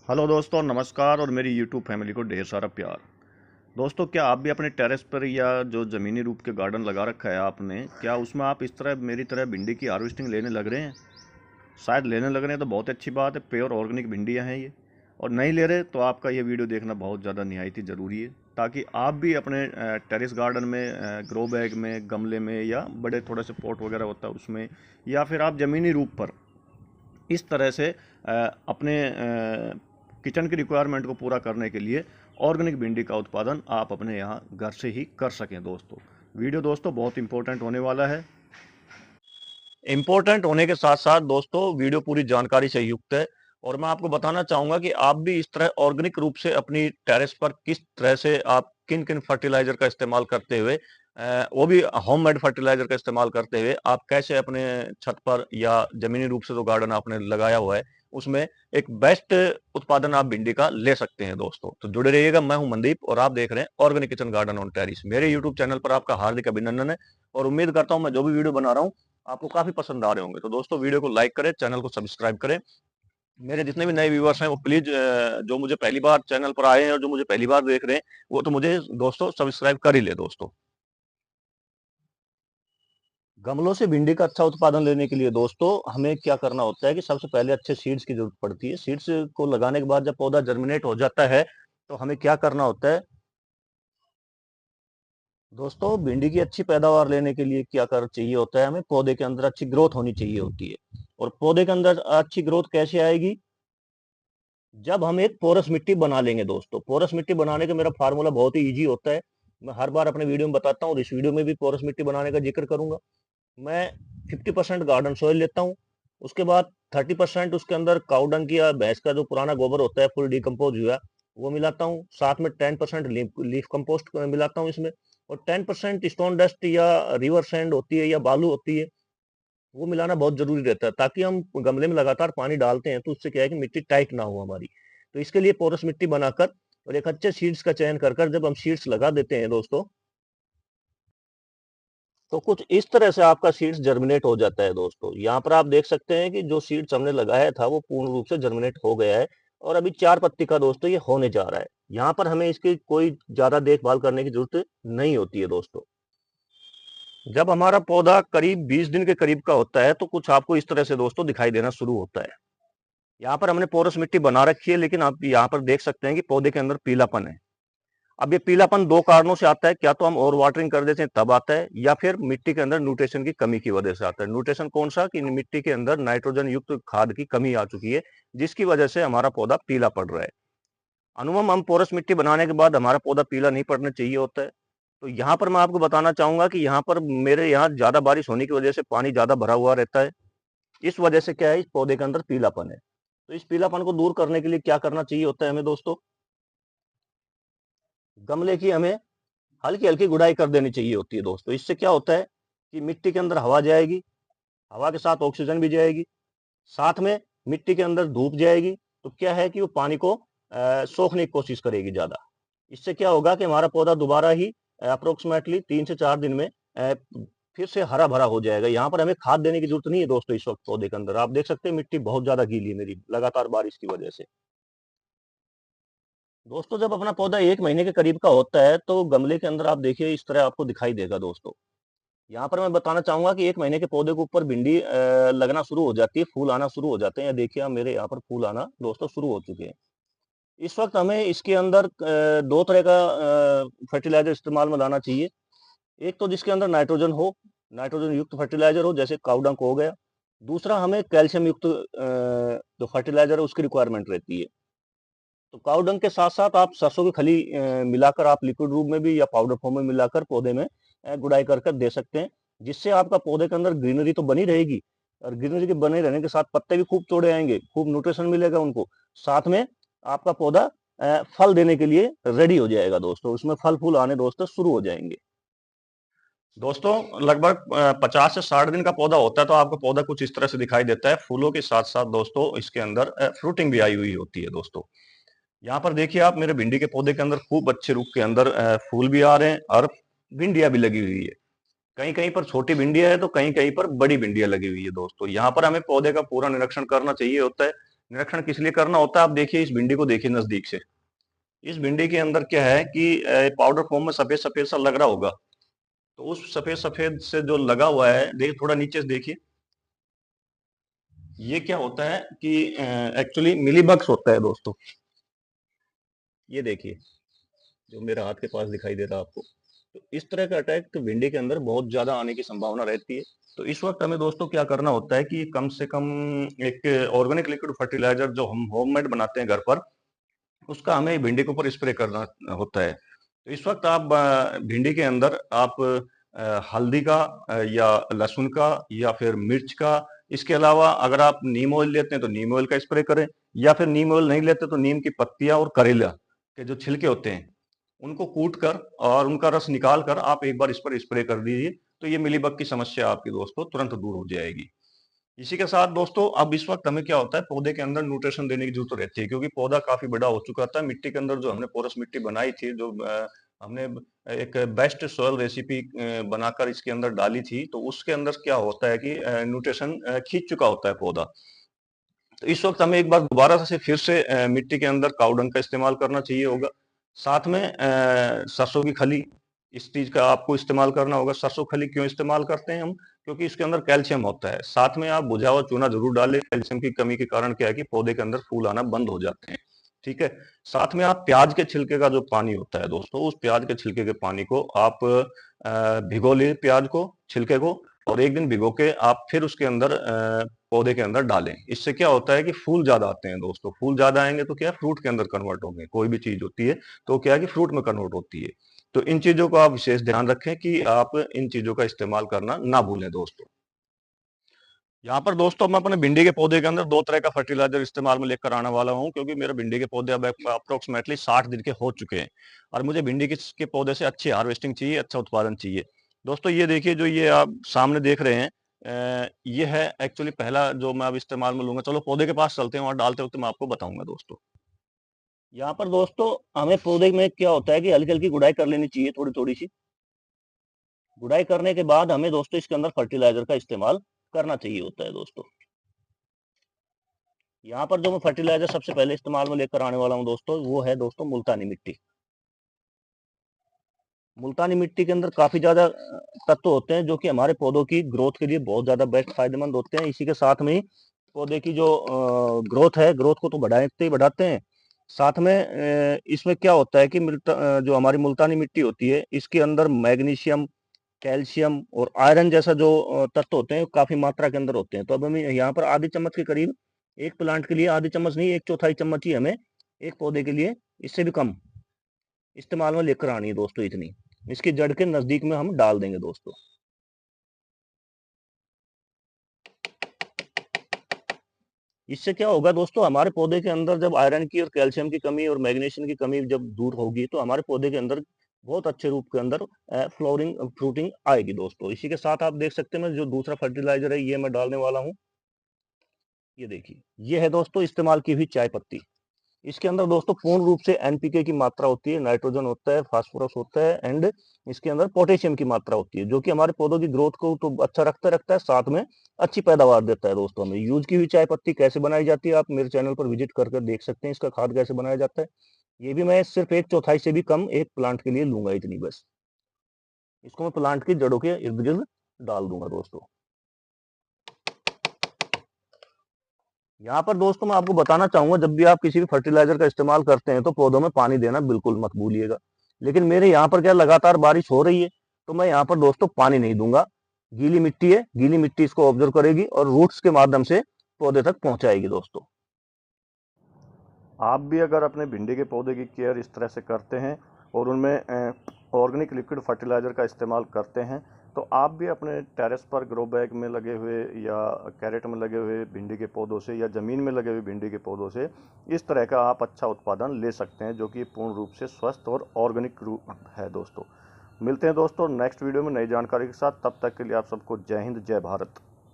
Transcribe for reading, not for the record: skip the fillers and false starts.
Hello दोस्तों, नमस्कार और मेरी यूट्यूब फैमिली को ढेर सारा प्यार। दोस्तों, क्या आप भी अपने टेरेस पर या जो ज़मीनी रूप के गार्डन लगा रखा है आपने, क्या उसमें आप इस तरह मेरी तरह भिंडी की हार्वेस्टिंग लेने लग रहे हैं? शायद लेने लग रहे हैं तो बहुत अच्छी बात है। प्योर ऑर्गेनिक भिंडियाँ हैं ये। और नहीं ले रहे तो आपका ये वीडियो देखना बहुत ज़्यादा निहायती ज़रूरी है, ताकि आप भी अपने टेरेस गार्डन में, ग्रो बैग में, गमले में या बड़े थोड़े से पॉट वगैरह होता है उसमें, या फिर आप ज़मीनी रूप पर इस तरह से अपने किचन की रिक्वायरमेंट को पूरा करने के लिए ऑर्गेनिक भिंडी का उत्पादन आप अपने यहाँ घर से ही कर सकें। दोस्तों, वीडियो दोस्तों बहुत इंपॉर्टेंट होने वाला है। इंपॉर्टेंट होने के साथ साथ दोस्तों वीडियो पूरी जानकारी से युक्त है, और मैं आपको बताना चाहूंगा कि आप भी इस तरह ऑर्गेनिक रूप से अपनी टेरेस पर किस तरह से आप किन किन फर्टिलाइजर का इस्तेमाल करते हुए, वो भी होममेड फर्टिलाइजर का इस्तेमाल करते हुए, आप कैसे अपने छत पर या जमीनी रूप से जो गार्डन आपने लगाया हुआ है उसमें एक बेस्ट उत्पादन आप भिंडी का ले सकते हैं। दोस्तों, तो जुड़े रहिएगा। मैं हूं मनदीप और आप देख रहे हैं organic kitchen garden on terrace. मेरे यूट्यूब चैनल पर आपका हार्दिक अभिनंदन है, और उम्मीद करता हूं मैं जो भी वीडियो बना रहा हूं आपको काफी पसंद आ रहे होंगे। तो दोस्तों, वीडियो को लाइक करें, चैनल को सब्सक्राइब करें। मेरे जितने भी नए व्यूअर्स हैं वो प्लीज, जो मुझे पहली बार चैनल पर आए हैं और जो मुझे पहली बार देख रहे हैं, वो तो मुझे दोस्तों सब्सक्राइब कर ही ले। दोस्तों, गमलों से भिंडी का अच्छा उत्पादन लेने के लिए दोस्तों हमें क्या करना होता है कि सबसे पहले अच्छे सीड्स की जरूरत पड़ती है। सीड्स को लगाने के बाद जब पौधा जर्मिनेट हो जाता है तो हमें क्या करना होता है दोस्तों, भिंडी की अच्छी पैदावार लेने के लिए क्या कर चाहिए होता है, हमें पौधे के अंदर अच्छी ग्रोथ होनी चाहिए होती है। और पौधे के अंदर अच्छी ग्रोथ कैसे आएगी? जब हम एक पोरस मिट्टी बना लेंगे। दोस्तों, पोरस मिट्टी बनाने का मेरा फार्मूला बहुत ही इजी होता है। मैं हर बार अपने वीडियो में बताता हूँ और इस वीडियो में भी पोरस मिट्टी बनाने का जिक्र करूंगा। मैं 50% गार्डन सॉइल लेता हूँ, उसके बाद 30% उसके अंदर काऊ डंग या भैंस का जो पुराना गोबर होता है फुल डिकम्पोज हुआ, वो मिलाता हूँ। साथ में 10% लीफ कंपोस्ट मिलाता हूँ इसमें, और 10% स्टोन डस्ट या रिवर सैंड होती है या बालू होती है, वो मिलाना बहुत जरूरी रहता है, ताकि हम गमले में लगातार पानी डालते हैं तो उससे क्या है कि मिट्टी टाइट ना हो हमारी। तो इसके लिए पोरस मिट्टी बनाकर और एक अच्छे सीड्स का चयन कर कर जब हम सीड्स लगा देते हैं दोस्तों, तो कुछ इस तरह से आपका सीड्स जर्मिनेट हो जाता है। दोस्तों, यहाँ पर आप देख सकते हैं कि जो सीड्स हमने लगाया था वो पूर्ण रूप से जर्मिनेट हो गया है, और अभी 4 पत्ती का दोस्तों ये होने जा रहा है। यहाँ पर हमें इसकी कोई ज्यादा देखभाल करने की जरूरत नहीं होती है। दोस्तों, जब हमारा पौधा करीब 20 दिन के करीब का होता है तो कुछ आपको इस तरह से दोस्तों दिखाई देना शुरू होता है। यहाँ पर हमने पोरस मिट्टी बना रखी है, लेकिन आप यहाँ पर देख सकते हैं कि पौधे के अंदर पीलापन है। अब ये पीलापन दो कारणों से आता है, क्या तो हम ओवर वाटरिंग कर देते हैं तब आता है, या फिर मिट्टी के अंदर न्यूट्रिशन की कमी की वजह से आता है। न्यूट्रिशन कौन सा? कि मिट्टी के अंदर नाइट्रोजन युक्त खाद की कमी आ चुकी है, जिसकी वजह से हमारा पौधा पीला पड़ रहा है। अनुमम हम पोरस मिट्टी बनाने के बाद हमारा पौधा पीला नहीं पड़ना चाहिए होता है। तो यहाँ पर मैं आपको बताना चाहूंगा कि यहाँ पर मेरे यहाँ ज्यादा बारिश होने की वजह से पानी ज्यादा भरा हुआ रहता है। इस वजह से क्या है, इस पौधे के अंदर पीलापन है। तो इस पीलापन को दूर करने के लिए क्या करना चाहिए होता है हमें दोस्तों, गमले की हमें हल्की हल्की गुड़ाई कर देनी चाहिए होती है। दोस्तों, इससे क्या होता है कि मिट्टी के अंदर हवा जाएगी, हवा के साथ ऑक्सीजन भी जाएगी, साथ में मिट्टी के अंदर धूप जाएगी, तो क्या है कि वो पानी को सोखने की कोशिश करेगी ज्यादा। इससे क्या होगा कि हमारा पौधा दोबारा ही अप्रोक्सीमेटली 3 से 4 दिन में फिर से हरा भरा हो जाएगा। यहाँ पर हमें खाद देने की जरूरत नहीं है दोस्तों। इस वक्त पौधे के अंदर आप देख सकते हैं मिट्टी बहुत ज्यादा गीली है मेरी, लगातार बारिश की वजह से। दोस्तों, जब अपना पौधा 1 महीने के करीब का होता है तो गमले के अंदर आप देखिए इस तरह आपको दिखाई देगा। दोस्तों, यहाँ पर मैं बताना चाहूंगा कि 1 महीने के पौधे के ऊपर भिंडी लगना शुरू हो जाती है, फूल आना शुरू हो जाते हैं। देखिए आप, मेरे यहाँ पर फूल आना दोस्तों शुरू हो चुके हैं। इस वक्त हमें इसके अंदर दो तरह का फर्टिलाइजर इस्तेमाल में लाना चाहिए। एक तो जिसके अंदर नाइट्रोजन हो, नाइट्रोजन युक्त फर्टिलाइजर हो, जैसे काउडंक हो गया। दूसरा, हमें कैल्शियम युक्त जो फर्टिलाइजर है उसकी रिक्वायरमेंट रहती है। तो काउडंक के साथ साथ आप सरसों की खली मिलाकर आप लिक्विड रूप में भी या पाउडर फॉर्म में मिलाकर पौधे में गुड़ाई कर कर दे सकते हैं, जिससे आपका पौधे के अंदर ग्रीनरी तो बनी रहेगी, और ग्रीनरी के बने रहने के साथ पत्ते भी खूब चौड़े आएंगे, खूब न्यूट्रिशन मिलेगा उनको। साथ में आपका पौधा फल देने के लिए रेडी हो जाएगा। दोस्तों, उसमें फल फूल आने दोस्तों शुरू हो जाएंगे। दोस्तों, लगभग 50 से 60 दिन का पौधा होता है तो आपका पौधा कुछ इस तरह से दिखाई देता है। फूलों के साथ साथ दोस्तों इसके अंदर फ्रूटिंग भी आई हुई होती है। दोस्तों, यहाँ पर देखिए आप, मेरे भिंडी के पौधे के अंदर खूब अच्छे रूप के अंदर फूल भी आ रहे हैं और भिंडियां भी लगी हुई है। कहीं कहीं पर छोटी भिंडियां है तो कहीं कहीं पर बड़ी भिंडियां लगी हुई है। दोस्तों, यहाँ पर हमें पौधे का पूरा निरीक्षण करना चाहिए होता है। निरीक्षण किस लिए करना होता है, आप देखिए इस भिंडी को देखिए नजदीक से। इस भिंडी के अंदर क्या है कि पाउडर फॉर्म में सफेद सफेद सा लग रहा होगा, तो उस सफेद सफेद से जो लगा हुआ है, देखिए थोड़ा नीचे से देखिए, ये क्या होता है कि एक्चुअली मिलीबग्स होता है दोस्तों। ये देखिए जो मेरे हाथ के पास दिखाई दे रहा है आपको, तो इस तरह का अटैक तो भिंडी के अंदर बहुत ज्यादा आने की संभावना रहती है। तो इस वक्त हमें दोस्तों क्या करना होता है कि कम से कम एक ऑर्गेनिक लिक्विड फर्टिलाइजर जो हम होममेड बनाते हैं घर पर, उसका हमें भिंडी के ऊपर स्प्रे करना होता है। तो इस वक्त आप भिंडी के अंदर आप हल्दी का या लहसुन का या फिर मिर्च का, इसके अलावा अगर आप नीम ऑयल लेते हैं तो नीम ऑयल का स्प्रे करें, या फिर नीम ऑयल नहीं लेते तो नीम की पत्तियां और करेला के जो छिलके होते हैं उनको कूट कर और उनका रस निकाल कर आप एक बार इस पर स्प्रे कर दीजिए, तो ये मिलीबग की समस्या आपकी दोस्तों तुरंत दूर हो जाएगी। इसी के साथ दोस्तों अब इस वक्त हमें क्या होता है, पौधे के अंदर न्यूट्रिशन देने की जरूरत रहती है, क्योंकि पौधा काफी बड़ा हो चुका था। मिट्टी के अंदर जो हमने पोरस मिट्टी बनाई थी, जो हमने एक बेस्ट सॉइल रेसिपी बनाकर इसके अंदर डाली थी, तो उसके अंदर क्या होता है कि न्यूट्रिशन खींच चुका होता है पौधा। तो इस वक्त हमें एक बार दोबारा से फिर से मिट्टी के अंदर काउडंग का इस्तेमाल करना चाहिए होगा। साथ में सरसों की खली, इस चीज का आपको इस्तेमाल करना होगा। सरसों खली क्यों इस्तेमाल करते हैं हम, क्योंकि इसके अंदर कैल्शियम होता है। साथ में आप भुजा हुआ चूना जरूर डालें, कैल्शियम की कमी के कारण क्या है कि पौधे के अंदर फूल आना बंद हो जाते हैं। ठीक है। साथ में आप प्याज के छिलके का जो पानी होता है दोस्तों, उस प्याज के छिलके के पानी को आप भिगो ले, प्याज को, छिलके को, और एक दिन भिगो के आप फिर उसके अंदर पौधे के अंदर डालें। इससे क्या होता है कि फूल ज्यादा आते हैं दोस्तों। फूल ज्यादा आएंगे तो क्या है, फ्रूट के अंदर कन्वर्ट होंगे। कोई भी चीज होती है तो क्या है कि फ्रूट में कन्वर्ट होती है। तो इन चीजों को आप विशेष ध्यान रखें कि आप इन चीजों का इस्तेमाल करना ना भूलें दोस्तों। यहाँ पर दोस्तों मैं अपने भिंडी के पौधे के अंदर दो तरह का फर्टिलाइजर इस्तेमाल में लेकर आने वाला हूँ, क्योंकि मेरे भिंडी के पौधे अब अप्रोक्सीमेटली 60 दिन के हो चुके हैं, और मुझे भिंडी के पौधे से अच्छी हार्वेस्टिंग चाहिए, अच्छा उत्पादन चाहिए। दोस्तों ये देखिए, जो ये आप सामने देख रहे हैं, ये है एक्चुअली पहला जो मैं अब इस्तेमाल में लूंगा। चलो पौधे के पास चलते हैं, वहां डालते वक्त मैं आपको बताऊंगा दोस्तों। यहाँ पर दोस्तों हमें पौधे में क्या होता है कि हल्की हल्की गुड़ाई कर लेनी चाहिए, थोड़ी थोड़ी सी गुड़ाई करने के बाद हमें दोस्तों इसके अंदर फर्टिलाइजर का इस्तेमाल करना चाहिए होता है दोस्तों। यहाँ पर जो मैं फर्टिलाइजर सबसे पहले इस्तेमाल में लेकर आने वाला हूँ दोस्तों, वो है दोस्तों मुल्तानी मिट्टी। मुल्तानी मिट्टी के अंदर काफी ज्यादा तत्व होते हैं जो कि हमारे पौधों की ग्रोथ के लिए बहुत ज्यादा बेस्ट फायदेमंद होते हैं। इसी के साथ में ही पौधे की जो ग्रोथ है, ग्रोथ को तो बढ़ाते ही बढ़ाते हैं। साथ में इसमें क्या होता है कि जो हमारी मुल्तानी मिट्टी होती है, इसके अंदर मैग्नीशियम, कैल्शियम और आयरन जैसा जो तत्व होते हैं काफी मात्रा के अंदर होते हैं। तो अब हमें यहाँ पर आधी चम्मच के करीब, एक प्लांट के लिए आधी चम्मच नहीं, एक चौथाई चम्मच ही हमें एक पौधे के लिए, इससे भी कम इस्तेमाल में लेकर आनी है दोस्तों। इतनी इसकी जड़ के नजदीक में हम डाल देंगे दोस्तों। इससे क्या होगा दोस्तों, हमारे पौधे के अंदर जब आयरन की और कैल्शियम की कमी और मैग्नीशियम की कमी जब दूर होगी, तो हमारे पौधे के अंदर बहुत अच्छे रूप के अंदर फ्लोरिंग फ्रूटिंग आएगी दोस्तों। इसी के साथ आप देख सकते हैं, जो दूसरा फर्टिलाइजर है ये मैं डालने वाला हूँ। ये देखिए, ये है दोस्तों इस्तेमाल की हुई चाय पत्ती। इसके अंदर दोस्तों पूर्ण रूप से एनपीके की मात्रा होती है, नाइट्रोजन होता है, फास्फोरस होता है, एंड इसके अंदर पोटेशियम की मात्रा होती है, जो कि हमारे पौधों की ग्रोथ को तो अच्छा रखता है, साथ में अच्छी पैदावार देता है दोस्तों। हमें यूज की हुई चाय पत्ती कैसे बनाई जाती है, आप मेरे चैनल पर विजिट करके देख सकते हैं इसका खाद कैसे बनाया जाता है। ये भी मैं सिर्फ एक चौथाई से भी कम एक प्लांट के लिए लूंगा, इतनी बस। इसको मैं प्लांट की जड़ों के इर्द गिर्द डाल दूंगा दोस्तों। यहाँ पर दोस्तों मैं आपको बताना चाहूंगा, जब भी आप किसी भी फर्टिलाइजर का इस्तेमाल करते हैं तो पौधों में पानी देना बिल्कुल मत भूलिएगा। लेकिन मेरे यहाँ पर क्या लगातार बारिश हो रही है, तो मैं यहाँ पर दोस्तों पानी नहीं दूंगा। गीली मिट्टी है, गीली मिट्टी इसको ऑब्जर्व करेगी और रूट्स के माध्यम से पौधे तक पहुंचाएगी दोस्तों। आप भी अगर अपने भिंडी के पौधे की केयर इस तरह से करते हैं और उनमें ऑर्गेनिक लिक्विड फर्टिलाइज़र का इस्तेमाल करते हैं, तो आप भी अपने टेरेस पर ग्रो बैग में लगे हुए या कैरेट में लगे हुए भिंडी के पौधों से या ज़मीन में लगे हुए भिंडी के पौधों से इस तरह का आप अच्छा उत्पादन ले सकते हैं, जो कि पूर्ण रूप से स्वस्थ और ऑर्गेनिक रूप है दोस्तों। मिलते हैं दोस्तों नेक्स्ट वीडियो में नई जानकारी के साथ। तब तक के लिए आप सबको जय हिंद, जय भारत।